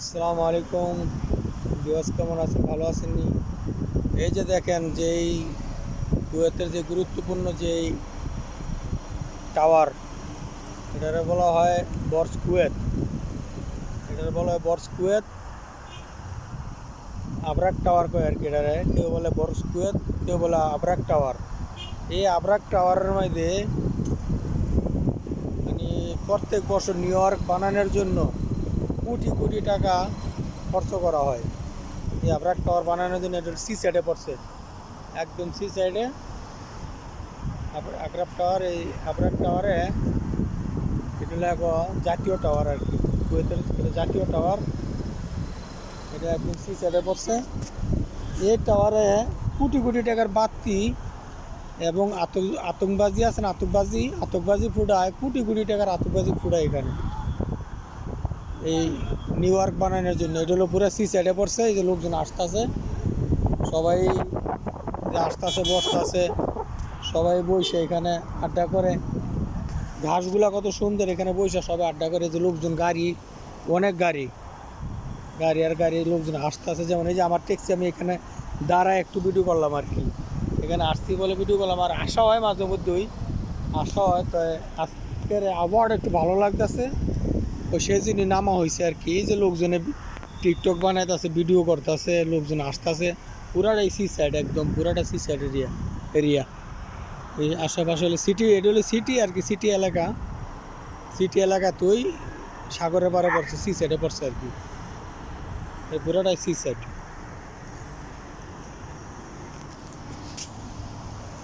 আসসালামু আলাইকুম ভিউয়ার্স, কেমন আছেন? ভালো আছেন নি? এই যে দেখেন যে এই কুয়েতের যে গুরুত্বপূর্ণ যে টাওয়ার, এটারে বলা হয় বর্জ কুয়েত। এটারে বলা হয় বর্জ কুয়েত, আবরাক টাওয়ার কয় আর কি। এটারে কেউ বলে বর্জ কুয়েত, কেউ বলে আবরাক টাওয়ার। এই আবরাক টাওয়ারের মধ্যে মানে প্রত্যেক বছর নিউ ইয়র্ক বানানোর জন্য কোটি কোটি টাকা খরচ করা হয়। এই আবরাক টাওয়ার বানানোর জন্য এটা সি সাইডে পড়ছে, একদম সি সাইডে আবরাক টাওয়ার। এই আবরাক টাওয়ারে এটা হলো জাতীয় টাওয়ার আর কি, কুয়েতের এটা জাতীয় টাওয়ার। এটা একদম সি সাইডে পড়ছে। এই টাওয়ারে কোটি কোটি টাকার বাতি এবং আতঙ্কবাজি আছে না, আতঙ্কবাজি ফুটায়, কোটি কোটি টাকার আতঙ্কবাজি ফুটায় এখানে এই নিউ ইয়র্ক বানানোর জন্য। এটা হলো পুরো সি সাইডে পড়ছে। এই যে লোকজন আসতেছে, সবাই আসতেছে বসতেছে, সবাই বসে এখানে আড্ডা করে। ঘাসগুলা কত সুন্দর, এখানে বসে সবাই আড্ডা করে। যে লোকজন গাড়ি, অনেক গাড়ি গাড়ি আর গাড়ি, লোকজন আসতেছে। যেমন এই যে আমার ট্যাক্সি, আমি এখানে দাঁড়ায় একটু ভিডিও করলাম আর কি, এখানে আসছি বলে ভিডিও করলাম। আর আসা হয় মাঝে মধ্যেই, আসা হয়। তো আজকের আবহাওয়াটা একটু ভালো লাগতেছে, তো সেই জন্য নামা হয়েছে আর কি। এই যে লোকজনে টিকটক বানাইতেছে, ভিডিও করতেছে, লোকজন আসতেছে। পুরাটাই সি সাইড, একদম পুরাটা সি সাইড এরিয়া। এই আশেপাশে হলো সিটি, এটা হলো সিটি আর কি, সিটি এলাকাতেই সাগরের পাড়ে পড়ছে, সি সাইডে পড়ছে আর কি। এই পুরোটাই সি সাইড,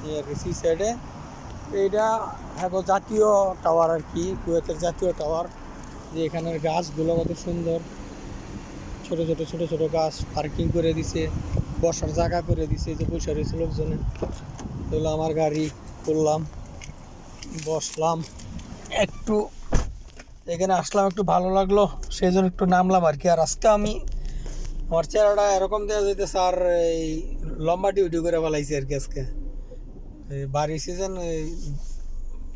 এই আর কি সি সাইডে। এইটা হ্যাঁ জাতীয় টাওয়ার আর কি, কুয়েতের জাতীয় টাওয়ার। যে এখানের গাছগুলো কত সুন্দর, ছোট ছোট ছোট ছোট গাছ পার্কিং করে দিছে, বসার জায়গা করে দিছে। যে বসে রয়েছে লোকজনে। এগুলো আমার গাড়ি করলাম, বসলাম একটু, এখানে আসলাম, একটু ভালো লাগলো, সেই জন্য একটু নামলাম আর কি। আর আজকে আমার চেহারাটা এরকম দেওয়া যাইতেছে, আর এই লম্বা ডিউটি করে ফেলাইছি আর কি আজকে। এই বাড়ি সিজন, এই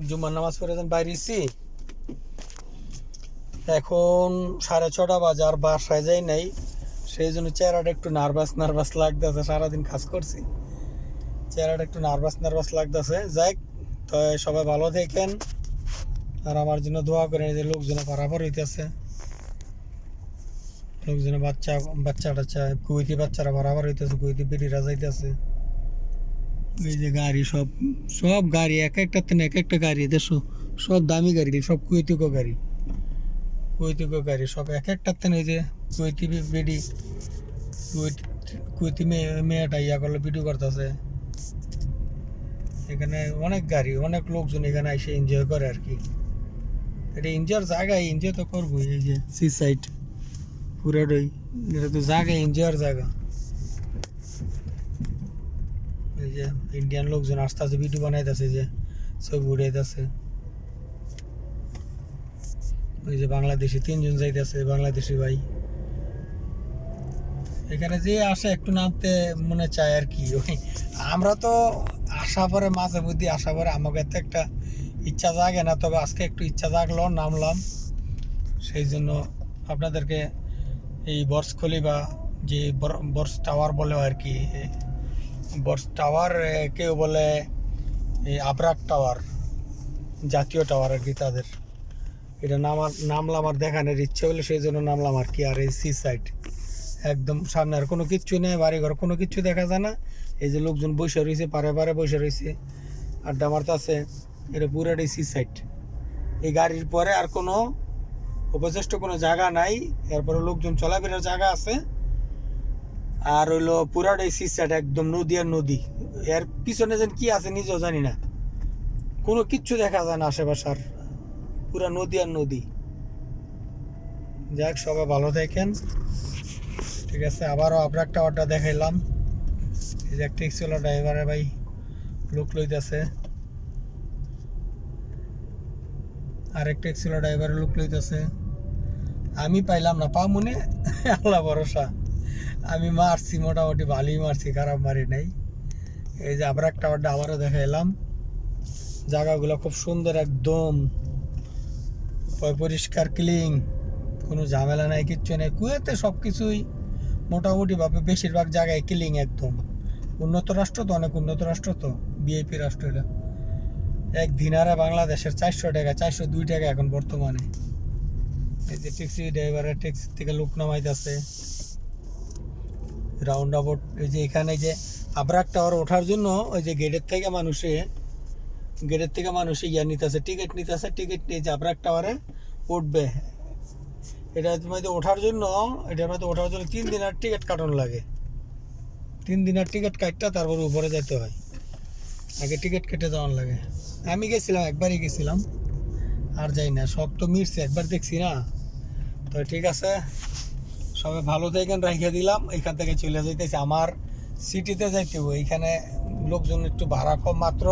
জুম্মার নামাজ পড়ে যখন বাইরেছি, এখন 6:30 বাজে, আর বাসায় যাই নাই। সেই জন্য চেহারাটা একটু নার্ভাস লাগতেছে, সারাদিন কাজ করছি, চেহারাটা একটু নার্ভাস লাগতেছে। যাই, তো সবাই ভালো থাকেন, আর আমার জন্য দোয়া করেন। যে লোকজনে পারাপার হইতেছে, লোকজনে বাচ্চা টাচ্চা, কুয়েতি বাচ্চারা পারাপার হইতেছে, কুয়েতি বেরিরা যাইতেছে। এই যে গাড়ি, সব সব গাড়ি, এক একটা এক একটা গাড়ি, দেশো সব দামি গাড়ি, সব কুয়েতিকো গাড়ি সব এক একটা। এই যে কুয়েতি বেডি, কুয়েতি মেয়েটা ইয়া করলে ভিডিও করতেছে। এখানে অনেক গাড়ি, অনেক লোকজন এখানে এসে এনজয় করে আর কি। এটা এনজয়ের জায়গায়, এনজয় তো করবোই। এই যে সি সাইড পুরাটাই, এটা তো জায়গা, এনজয়ের জায়গা। এই যে ইন্ডিয়ান লোকজন আসতে আসতে ভিডিও বানাইতেছে, যে ছবি উড়াইতেছে। ওই যে বাংলাদেশি 3 জন যাইতেছে, বাংলাদেশি ভাই। এখানে যে আসে একটু নামতে মনে চায় আর কি। ওই আমরা তো আসা পরে, মাঝে মধ্যে আসা পরে আমাকে তো একটা ইচ্ছা জাগে না, তবে আজকে একটু ইচ্ছা জাগলো, নামলাম। সেই জন্য আপনাদেরকে এই বর্জ খলিফা, যে বর্জ টাওয়ার বলে আর কি, বর্জ টাওয়ার, কেউ বলে এই আবরাক টাওয়ার, জাতীয় টাওয়ার আর কি তাদের। এটা নামলাম, আর দেখানোর ইচ্ছে হলো, সেই জন্য নামলাম আর কি। আর এই সি সাইড একদম সামনে, আর কোনো কিচ্ছু নেই, বাড়িঘর কোনো কিচ্ছু দেখা যায় না। এই যে লোকজন বসে রয়েছে, পারে বসে রয়েছে, আড্ডা মারতেছে। এটা পুরাটাই সি সাইড। এই গাড়ির পরে আর কোনো উপযুক্ত কোনো জায়গা নাই, এরপরে লোকজন চলাফেরার জায়গা আছে। আর হইলো পুরাটাই সি সাইড, একদম নদী আর নদী। এর পিছনে যেন কি আছে নিজেও জানি না, কোনো কিচ্ছু দেখা যায় না আশেপাশে, পুরা নদী আর নদী। যাক, সবাই ভালো থাকেন, ঠিক আছে। আবারও আপনার একটা অর্ডার দেখাইলাম। এই যে একটা ছিল ড্রাইভারে ভাই, লোক লইতেছে, আরেকটা ছিল ড্রাইভারের লোক লইতেছে। আমি পাইলাম না, পা মনে আল্লাহ ভরসা। আমি মারছি, মোটামুটি ভালোই মারছি, খারাপ মারি নাই। এই যে আবার একটা অর্ডার আবারও দেখাইলাম। জায়গাগুলো খুব সুন্দর, একদম পরিষ্কার, ক্লিন, কোনো ঝামেলা নাই, কিচ্ছু নেই। কুয়েতে সব কিছুই মোটামুটিভাবে বেশিরভাগ জায়গায় ক্লিন একদম। উন্নত রাষ্ট্র তো, অনেক উন্নত রাষ্ট্র তো, বিএপি রাষ্ট্র এটা। এক দিনারে বাংলাদেশের 400 টাকা, 402 টাকা এখন বর্তমানে। এই যে ট্যাক্সি ড্রাইভারের ট্যাক্সি থেকে লোক নামাইতেছে রাউন্ড অ্যাবাউট। এই যে এখানে যে আবরাক টাওয়ার ওঠার জন্য ওই যে গেটের থেকে মানুষে ইয়া নিতেছে, টিকিট নিতেছে। টিকিট নিয়ে যে আবরাক টাওয়ারে উঠবে, এটার মধ্যে ওঠার জন্য 3 দিনের টিকিট কাটানো লাগে। 3 দিনের টিকিট কাটটা তারপর উপরে যেতে হয়। আগে টিকিট কেটে যাওয়ার লাগে। আমি গেছিলাম, একবারই গেছিলাম, আর যাই না। সব তো মিটছে, একবার দেখছি না। তো ঠিক আছে, সবাই ভালো থাকেন, রাখিয়ে দিলাম। এখান থেকে চলে যাইতেছি আমার সিটিতে যাইতে হবে। এইখানে লোকজন একটু ভাড়া কম মাত্র।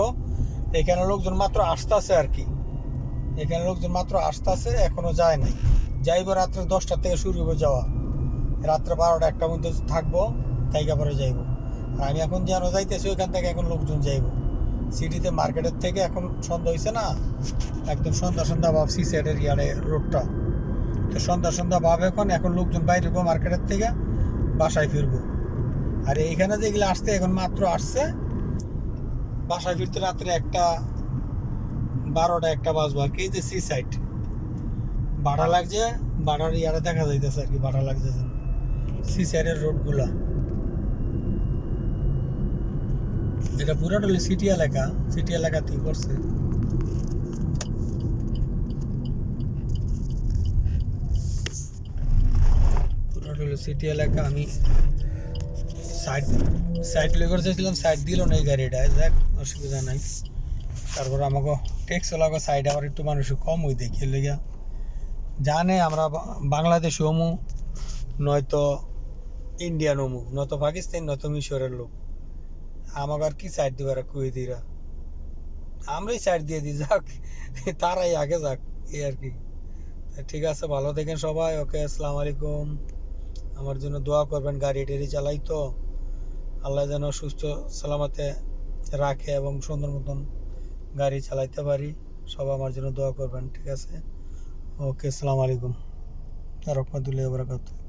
এখানে লোকজন মাত্র আসতেছে আর কি। এখানে লোকজন মাত্র আসতেছে, এখনো যায় নাই। যাইব রাত্রে 10টা থেকে শুরু হবে যাওয়া। রাত্রে 12টা 1টার মধ্যে থাকবো, তাইকা পরে যাইব। আর আমি এখন যেন যাইতেছি ওইখান থেকে এখন লোকজন যাইব সিটিতে। মার্কেটের থেকে এখন সন্ধ্যা হয়েছে না, একদম সন্ধ্যা ভাব সি সাইডের ইয়ারে রোডটা। তো সন্ধ্যা ভাব এখন লোকজন বাইরে মার্কেটের থেকে বাসায় ফিরবো। আর এইখানে যেগুলো আসছে এখন মাত্র আসছে, বাসায় ফিরতে রাত্রে 12টা 1টা বাজবো আর কি। এই যে সি সাইড ভাড়া লাগছে, ভাড়ার ইয়ারে দেখা যাইতেছে আর কি, ভাড়া লাগছে সি সাইডের রোডগুলা। এটা পুরোটা হলো সিটি এলাকাতেই পড়ছে। পুরোটা হলো সিটি এলাকা। আমি সাইড লেগে চাইছিলাম, সাইড দিল না এই গাড়িটা। যাক, অসুবিধা নাই। তারপর আমাকে ট্যাক্স লাগো সাইড আবার একটু মানুষ কম হই দেখি লেগে। জানে আমরা বাংলাদেশ হমু, নয়তো ইন্ডিয়ান হমু, নয়তো পাকিস্তান, নয়তো মিশরের লোক। আমাকে আর কি সাইড দিবার কুয়েতিরা, আমরাই সাইড দিয়ে দিই। যাক, তারাই আগে যাক, এই আর কি। ঠিক আছে, ভালো থাকেন সবাই। ওকে, আসসালামু আলাইকুম। আমার জন্য দোয়া করবেন। গাড়ি টাড়ি চালাই তো, আল্লাহ যেন সুস্থ সালামতে রাখে এবং সুন্দর মতন গাড়ি চালাইতে পারি। সবাই আমার জন্য দোয়া করবেন, ঠিক আছে? ওকে, আসসালামু আলাইকুম রহমতুল্লাহি ওয়া বারাকাতুহু।